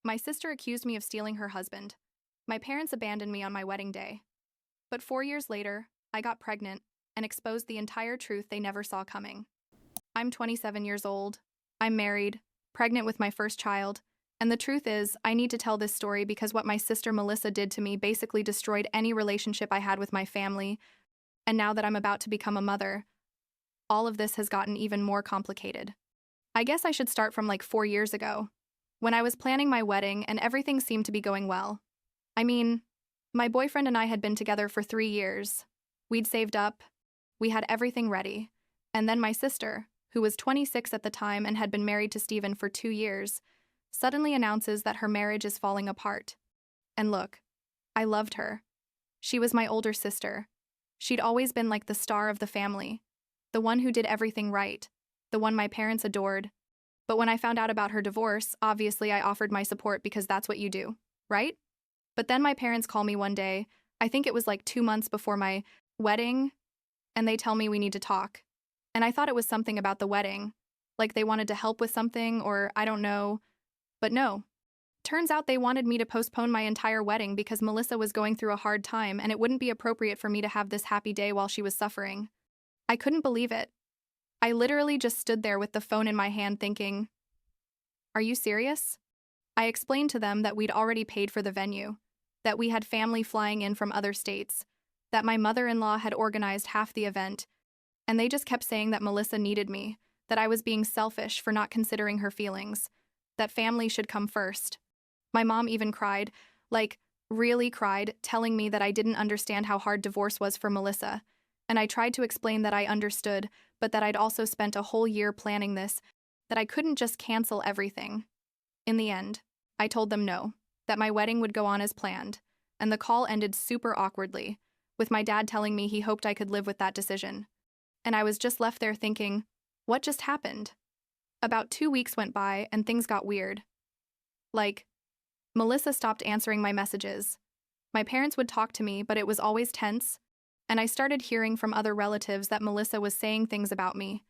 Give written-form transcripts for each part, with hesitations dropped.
My sister accused me of stealing her husband. My parents abandoned me on my wedding day. But 4 years later, I got pregnant and exposed the entire truth they never saw coming. I'm 27 years old. I'm married, pregnant with my first child, and the truth is, I need to tell this story because what my sister Melissa did to me basically destroyed any relationship I had with my family, and now that I'm about to become a mother, all of this has gotten even more complicated. I guess I should start from like 4 years ago, when I was planning my wedding and everything seemed to be going well. I mean, my boyfriend and I had been together for 3 years. We'd saved up, we had everything ready, and then my sister, who was 26 at the time and had been married to Steven for 2 years, suddenly announces that her marriage is falling apart. And look, I loved her. She was my older sister. She'd always been like the star of the family, the one who did everything right, the one my parents adored. But when I found out about her divorce, obviously I offered my support because that's what you do, right? But then my parents call me one day, I think it was like 2 months before my wedding, and they tell me we need to talk. And I thought it was something about the wedding, like they wanted to help with something or I don't know. But no. Turns out they wanted me to postpone my entire wedding because Melissa was going through a hard time and it wouldn't be appropriate for me to have this happy day while she was suffering. I couldn't believe it. I literally just stood there with the phone in my hand thinking, are you serious? I explained to them that we'd already paid for the venue, that we had family flying in from other states, that my mother-in-law had organized half the event, and they just kept saying that Melissa needed me, that I was being selfish for not considering her feelings, that family should come first. My mom even cried, like, really cried, telling me that I didn't understand how hard divorce was for Melissa, and I tried to explain that I understood, but that I'd also spent a whole year planning this, that I couldn't just cancel everything. In the end, I told them no, that my wedding would go on as planned, and the call ended super awkwardly, with my dad telling me he hoped I could live with that decision. And I was just left there thinking, what just happened? About 2 weeks went by and things got weird. Like, Melissa stopped answering my messages. My parents would talk to me, but it was always tense, and I started hearing from other relatives that Melissa was saying things about me,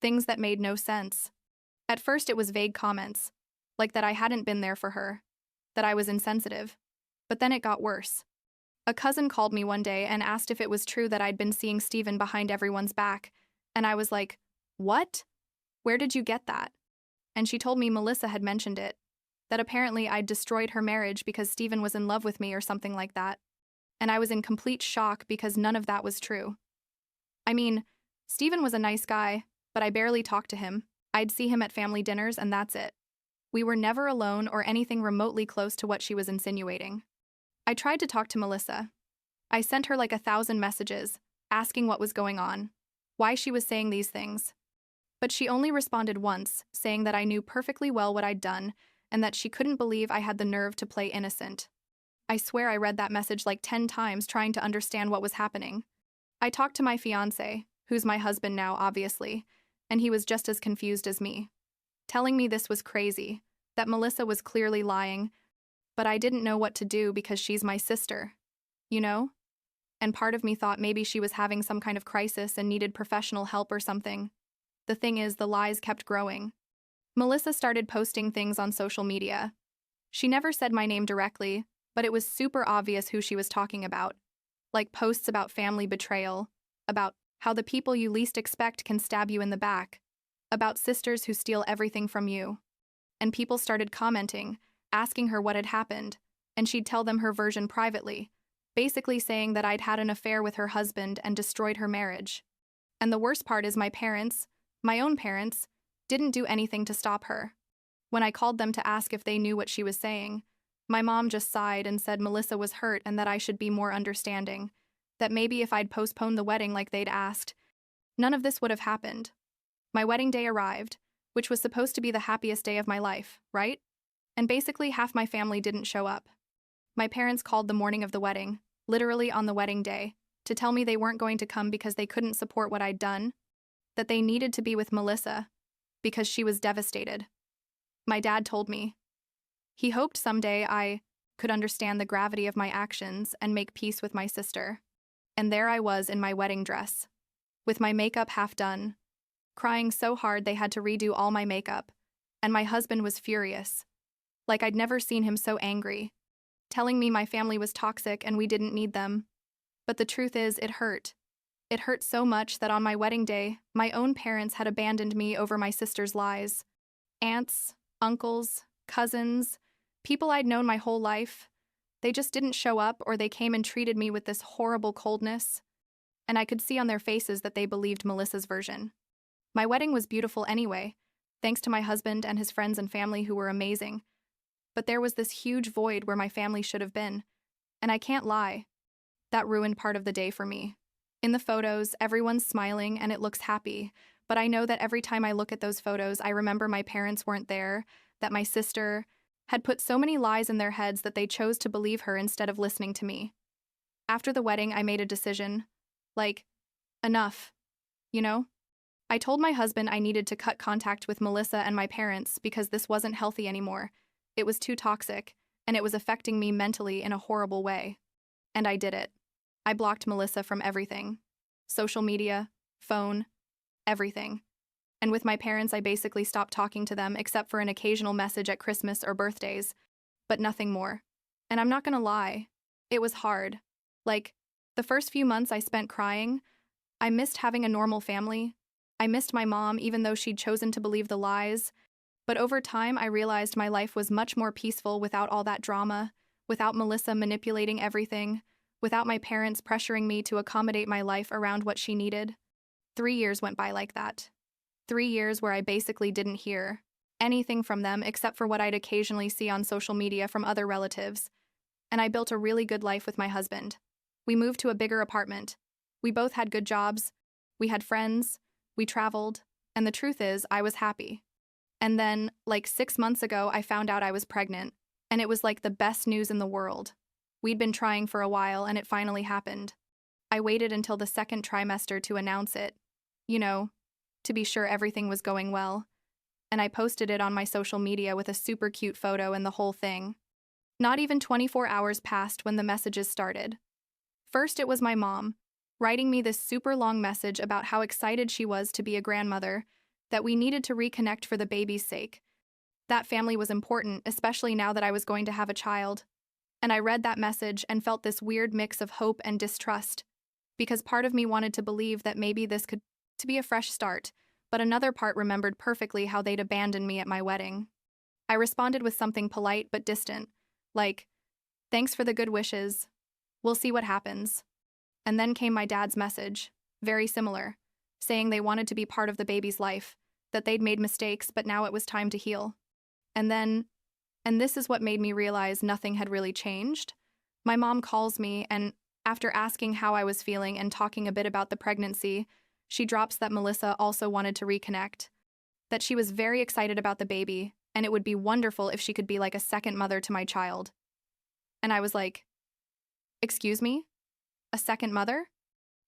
things that made no sense. At first it was vague comments, like that I hadn't been there for her, that I was insensitive. But then it got worse. A cousin called me one day and asked if it was true that I'd been seeing Steven behind everyone's back, and I was like, what? Where did you get that? And she told me Melissa had mentioned it, that apparently I'd destroyed her marriage because Steven was in love with me or something like that. And I was in complete shock because none of that was true. I mean, Steven was a nice guy, but I barely talked to him. I'd see him at family dinners and that's it. We were never alone or anything remotely close to what she was insinuating. I tried to talk to Melissa. I sent her like 1,000 messages, asking what was going on, why she was saying these things. But she only responded once, saying that I knew perfectly well what I'd done and that she couldn't believe I had the nerve to play innocent. I swear I read that message like 10 times trying to understand what was happening. I talked to my fiancé, who's my husband now, obviously, and he was just as confused as me, telling me this was crazy, that Melissa was clearly lying, but I didn't know what to do because she's my sister, you know? And part of me thought maybe she was having some kind of crisis and needed professional help or something. The thing is, the lies kept growing. Melissa started posting things on social media. She never said my name directly, but it was super obvious who she was talking about, like posts about family betrayal, about how the people you least expect can stab you in the back, about sisters who steal everything from you. And people started commenting, asking her what had happened, and she'd tell them her version privately, basically saying that I'd had an affair with her husband and destroyed her marriage. And the worst part is my parents, my own parents, didn't do anything to stop her. When I called them to ask if they knew what she was saying, my mom just sighed and said Melissa was hurt and that I should be more understanding, that maybe if I'd postponed the wedding like they'd asked, none of this would have happened. My wedding day arrived, which was supposed to be the happiest day of my life, right? And basically half my family didn't show up. My parents called the morning of the wedding, literally on the wedding day, to tell me they weren't going to come because they couldn't support what I'd done, that they needed to be with Melissa, because she was devastated. My dad told me. He hoped someday I could understand the gravity of my actions and make peace with my sister. And there I was in my wedding dress, with my makeup half done, crying so hard they had to redo all my makeup, and my husband was furious. Like I'd never seen him so angry, telling me my family was toxic and we didn't need them. But the truth is, it hurt. It hurt so much that on my wedding day, my own parents had abandoned me over my sister's lies. Aunts, uncles, cousins, people I'd known my whole life, they just didn't show up, or they came and treated me with this horrible coldness. And I could see on their faces that they believed Melissa's version. My wedding was beautiful anyway, thanks to my husband and his friends and family who were amazing. But there was this huge void where my family should have been. And I can't lie, that ruined part of the day for me. In the photos, everyone's smiling and it looks happy, but I know that every time I look at those photos, I remember my parents weren't there, that my sister had put so many lies in their heads that they chose to believe her instead of listening to me. After the wedding, I made a decision. Like, enough. You know? I told my husband I needed to cut contact with Melissa and my parents because this wasn't healthy anymore. It was too toxic, and it was affecting me mentally in a horrible way. And I did it. I blocked Melissa from everything. Social media, phone, everything. And with my parents, I basically stopped talking to them except for an occasional message at Christmas or birthdays, but nothing more. And I'm not gonna lie, it was hard. Like, the first few months I spent crying. I missed having a normal family. I missed my mom even though she'd chosen to believe the lies. But over time, I realized my life was much more peaceful without all that drama, without Melissa manipulating everything, without my parents pressuring me to accommodate my life around what she needed. 3 years went by like that. 3 years where I basically didn't hear anything from them except for what I'd occasionally see on social media from other relatives. And I built a really good life with my husband. We moved to a bigger apartment. We both had good jobs. We had friends. We traveled. And the truth is, I was happy. And then, like 6 months ago, I found out I was pregnant. And it was like the best news in the world. We'd been trying for a while, and it finally happened. I waited until the second trimester to announce it. You know, to be sure everything was going well. And I posted it on my social media with a super cute photo and the whole thing. Not even 24 hours passed when the messages started. First, it was my mom, writing me this super long message about how excited she was to be a grandmother, that we needed to reconnect for the baby's sake. That family was important, especially now that I was going to have a child. And I read that message and felt this weird mix of hope and distrust, because part of me wanted to believe that maybe this could be a fresh start, but another part remembered perfectly how they'd abandoned me at my wedding. I responded with something polite but distant, like, "Thanks for the good wishes. We'll see what happens." And then came my dad's message, very similar, saying they wanted to be part of the baby's life, that they'd made mistakes, but now it was time to heal. And this is what made me realize nothing had really changed. My mom calls me, and after asking how I was feeling and talking a bit about the pregnancy, she drops that Melissa also wanted to reconnect, that she was very excited about the baby, and it would be wonderful if she could be like a second mother to my child. And I was like, "Excuse me? A second mother?"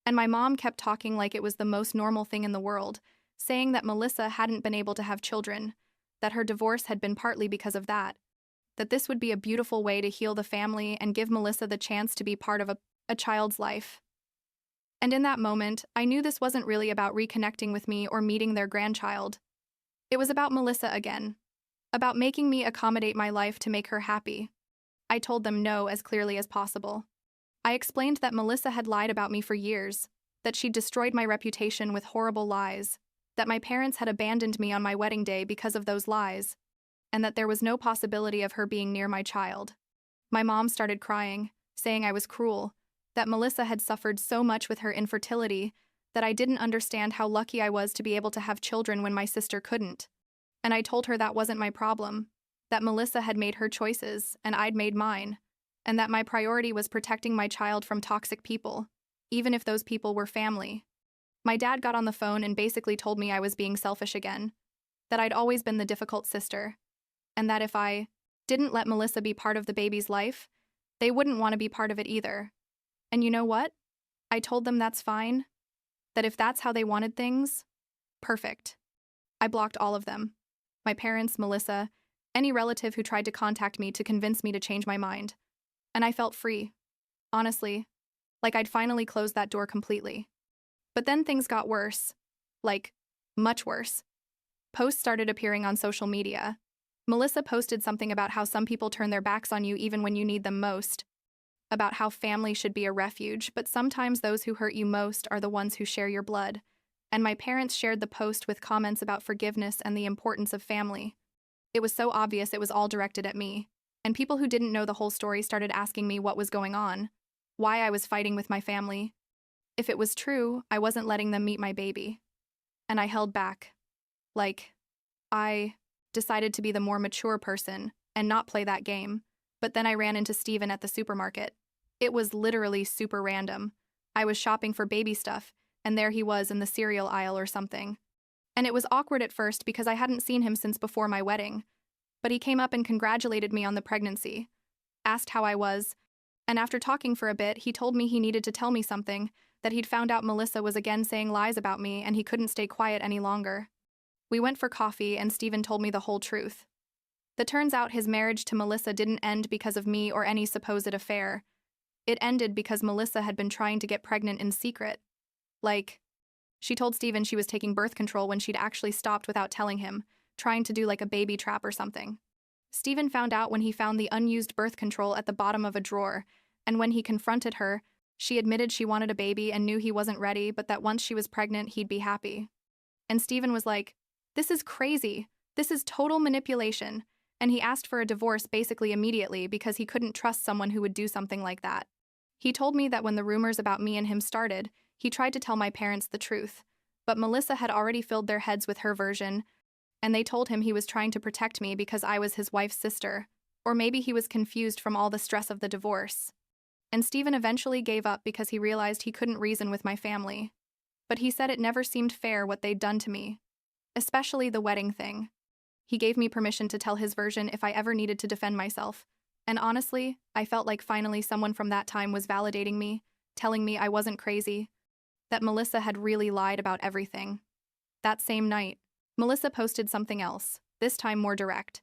And my mom kept talking like it was the most normal thing in the world, saying that Melissa hadn't been able to have children, that her divorce had been partly because of that this would be a beautiful way to heal the family and give Melissa the chance to be part of a child's life. And in that moment, I knew this wasn't really about reconnecting with me or meeting their grandchild. It was about Melissa again, about making me accommodate my life to make her happy. I told them no as clearly as possible. I explained that Melissa had lied about me for years, that she'd destroyed my reputation with horrible lies, that my parents had abandoned me on my wedding day because of those lies, and that there was no possibility of her being near my child. My mom started crying, saying I was cruel, that Melissa had suffered so much with her infertility, that I didn't understand how lucky I was to be able to have children when my sister couldn't. And I told her that wasn't my problem, that Melissa had made her choices and I'd made mine, and that my priority was protecting my child from toxic people, even if those people were family. My dad got on the phone and basically told me I was being selfish again, that I'd always been the difficult sister, and that if I didn't let Melissa be part of the baby's life, they wouldn't want to be part of it either. And you know what? I told them that's fine, that if that's how they wanted things, perfect. I blocked all of them. My parents, Melissa, any relative who tried to contact me to convince me to change my mind. And I felt free. Honestly, like I'd finally closed that door completely. But then things got worse. Like, much worse. Posts started appearing on social media. Melissa posted something about how some people turn their backs on you even when you need them most, about how family should be a refuge, but sometimes those who hurt you most are the ones who share your blood. And my parents shared the post with comments about forgiveness and the importance of family. It was so obvious it was all directed at me, and people who didn't know the whole story started asking me what was going on, why I was fighting with my family. If it was true, I wasn't letting them meet my baby. And I held back. I decided to be the more mature person and not play that game. But then I ran into Steven at the supermarket. It was literally super random. I was shopping for baby stuff, and there he was in the cereal aisle or something. And it was awkward at first because I hadn't seen him since before my wedding. But he came up and congratulated me on the pregnancy, asked how I was, and after talking for a bit, he told me he needed to tell me something, that he'd found out Melissa was again saying lies about me and he couldn't stay quiet any longer. We went for coffee and Steven told me the whole truth. It turns out his marriage to Melissa didn't end because of me or any supposed affair. It ended because Melissa had been trying to get pregnant in secret. She told Steven she was taking birth control when she'd actually stopped without telling him, trying to do like a baby trap or something. Steven found out when he found the unused birth control at the bottom of a drawer, and when he confronted her, she admitted she wanted a baby and knew he wasn't ready, but that once she was pregnant, he'd be happy. And Steven was like, "This is crazy. This is total manipulation." And he asked for a divorce basically immediately because he couldn't trust someone who would do something like that. He told me that when the rumors about me and him started, he tried to tell my parents the truth, but Melissa had already filled their heads with her version, and they told him he was trying to protect me because I was his wife's sister, or maybe he was confused from all the stress of the divorce. And Steven eventually gave up because he realized he couldn't reason with my family. But he said it never seemed fair what they'd done to me, especially the wedding thing. He gave me permission to tell his version if I ever needed to defend myself, and honestly, I felt like finally someone from that time was validating me, telling me I wasn't crazy, that Melissa had really lied about everything. That same night, Melissa posted something else, this time more direct.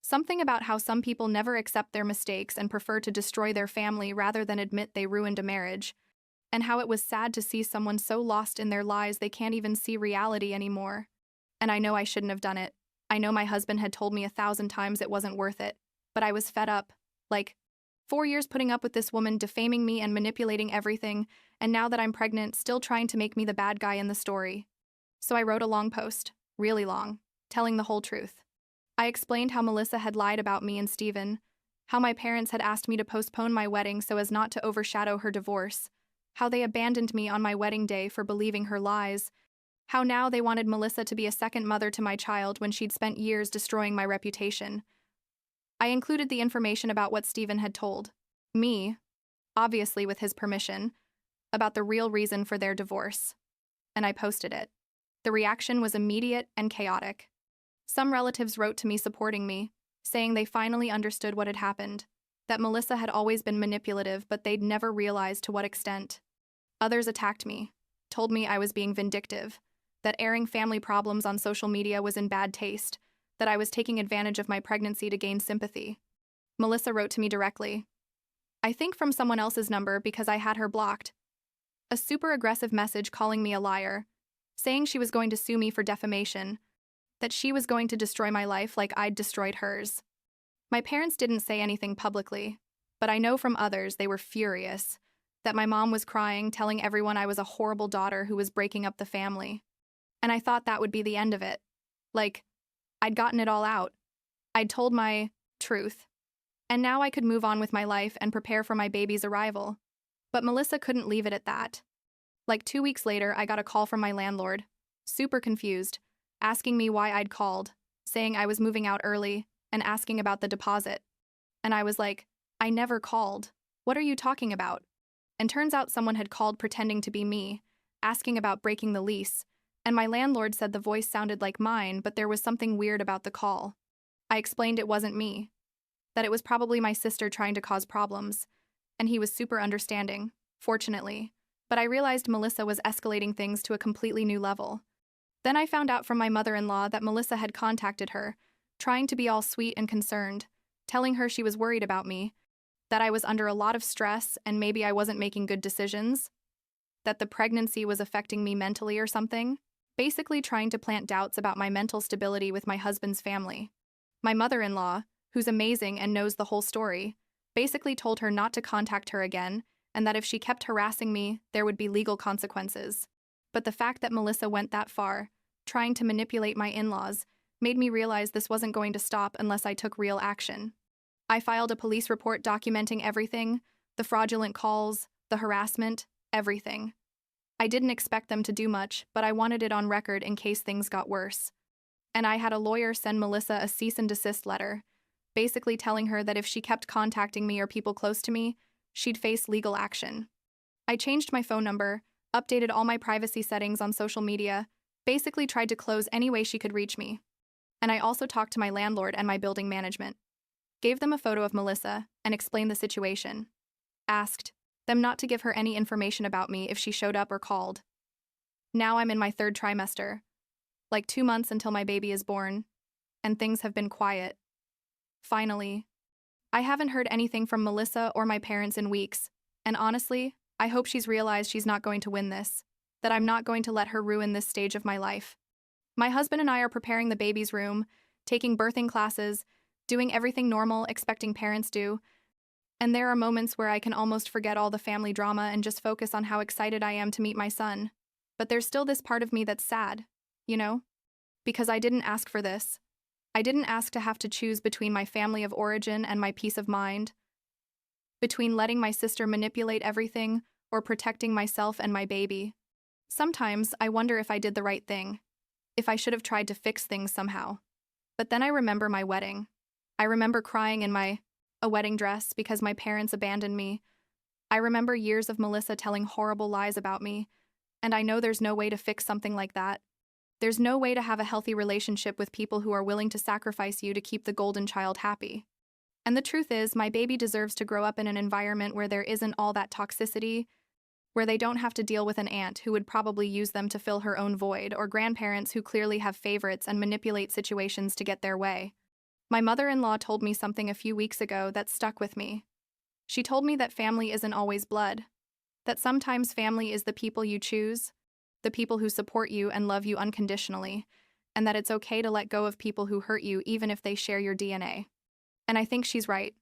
Something about how some people never accept their mistakes and prefer to destroy their family rather than admit they ruined a marriage, and how it was sad to see someone so lost in their lies they can't even see reality anymore. And I know I shouldn't have done it. I know my husband had told me 1,000 times it wasn't worth it, but I was fed up. 4 years putting up with this woman defaming me and manipulating everything, and now that I'm pregnant, still trying to make me the bad guy in the story. So I wrote a long post, really long, telling the whole truth. I explained how Melissa had lied about me and Steven, how my parents had asked me to postpone my wedding so as not to overshadow her divorce, how they abandoned me on my wedding day for believing her lies, how now they wanted Melissa to be a second mother to my child when she'd spent years destroying my reputation. I included the information about what Steven had told me, obviously with his permission, about the real reason for their divorce, and I posted it. The reaction was immediate and chaotic. Some relatives wrote to me supporting me, saying they finally understood what had happened, that Melissa had always been manipulative but they'd never realized to what extent. Others attacked me, told me I was being vindictive, that airing family problems on social media was in bad taste, that I was taking advantage of my pregnancy to gain sympathy. Melissa wrote to me directly, I think from someone else's number because I had her blocked, a super aggressive message calling me a liar, saying she was going to sue me for defamation, that she was going to destroy my life like I'd destroyed hers. My parents didn't say anything publicly, but I know from others they were furious, that my mom was crying, telling everyone I was a horrible daughter who was breaking up the family. And I thought that would be the end of it. I'd gotten it all out. I'd told my truth. And now I could move on with my life and prepare for my baby's arrival. But Melissa couldn't leave it at that. 2 weeks later, I got a call from my landlord, super confused, asking me why I'd called, saying I was moving out early, and asking about the deposit. And I was like, I never called. What are you talking about? And turns out someone had called pretending to be me, asking about breaking the lease, and my landlord said the voice sounded like mine, but there was something weird about the call. I explained it wasn't me, that it was probably my sister trying to cause problems, and he was super understanding, fortunately, but I realized Melissa was escalating things to a completely new level. Then I found out from my mother-in-law that Melissa had contacted her, trying to be all sweet and concerned, telling her she was worried about me, that I was under a lot of stress and maybe I wasn't making good decisions, that the pregnancy was affecting me mentally or something, basically trying to plant doubts about my mental stability with my husband's family. My mother-in-law, who's amazing and knows the whole story, basically told her not to contact her again and that if she kept harassing me, there would be legal consequences. But the fact that Melissa went that far, trying to manipulate my in-laws, made me realize this wasn't going to stop unless I took real action. I filed a police report documenting everything, the fraudulent calls, the harassment, everything. I didn't expect them to do much, but I wanted it on record in case things got worse. And I had a lawyer send Melissa a cease and desist letter, basically telling her that if she kept contacting me or people close to me, she'd face legal action. I changed my phone number, updated all my privacy settings on social media, basically tried to close any way she could reach me. And I also talked to my landlord and my building management. Gave them a photo of Melissa and explained the situation. Asked them not to give her any information about me if she showed up or called. Now I'm in my 3rd trimester, like 2 months until my baby is born, and things have been quiet. Finally, I haven't heard anything from Melissa or my parents in weeks, and honestly, I hope she's realized she's not going to win this, that I'm not going to let her ruin this stage of my life. My husband and I are preparing the baby's room, taking birthing classes, doing everything normal, expecting parents do, and there are moments where I can almost forget all the family drama and just focus on how excited I am to meet my son. But there's still this part of me that's sad, you know? Because I didn't ask for this. I didn't ask to have to choose between my family of origin and my peace of mind, between letting my sister manipulate everything or protecting myself and my baby. Sometimes I wonder if I did the right thing, if I should have tried to fix things somehow. But then I remember my wedding. I remember crying in a wedding dress because my parents abandoned me. I remember years of Melissa telling horrible lies about me, and I know there's no way to fix something like that. There's no way to have a healthy relationship with people who are willing to sacrifice you to keep the golden child happy. And the truth is, my baby deserves to grow up in an environment where there isn't all that toxicity, where they don't have to deal with an aunt who would probably use them to fill her own void, or grandparents who clearly have favorites and manipulate situations to get their way. My mother-in-law told me something a few weeks ago that stuck with me. She told me that family isn't always blood, that sometimes family is the people you choose, the people who support you and love you unconditionally, and that it's okay to let go of people who hurt you even if they share your DNA. And I think she's right.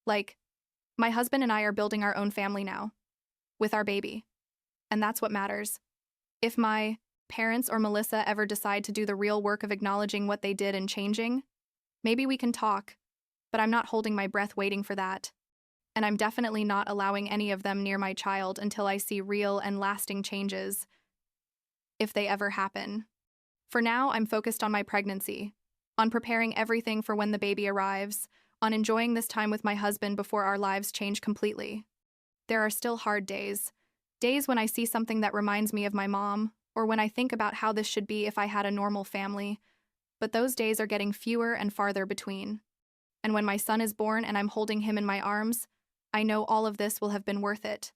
Like, my husband and I are building our own family now, with our baby. And that's what matters. If my parents or Melissa ever decide to do the real work of acknowledging what they did and changing, maybe we can talk, but I'm not holding my breath waiting for that. And I'm definitely not allowing any of them near my child until I see real and lasting changes, if they ever happen. For now, I'm focused on my pregnancy, on preparing everything for when the baby arrives, on enjoying this time with my husband before our lives change completely. There are still hard days when I see something that reminds me of my mom, or when I think about how this should be if I had a normal family, but those days are getting fewer and farther between. And when my son is born and I'm holding him in my arms, I know all of this will have been worth it,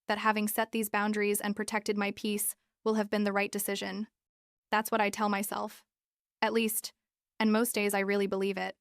that having set these boundaries and protected my peace will have been the right decision. That's what I tell myself. At least, and most days I really believe it.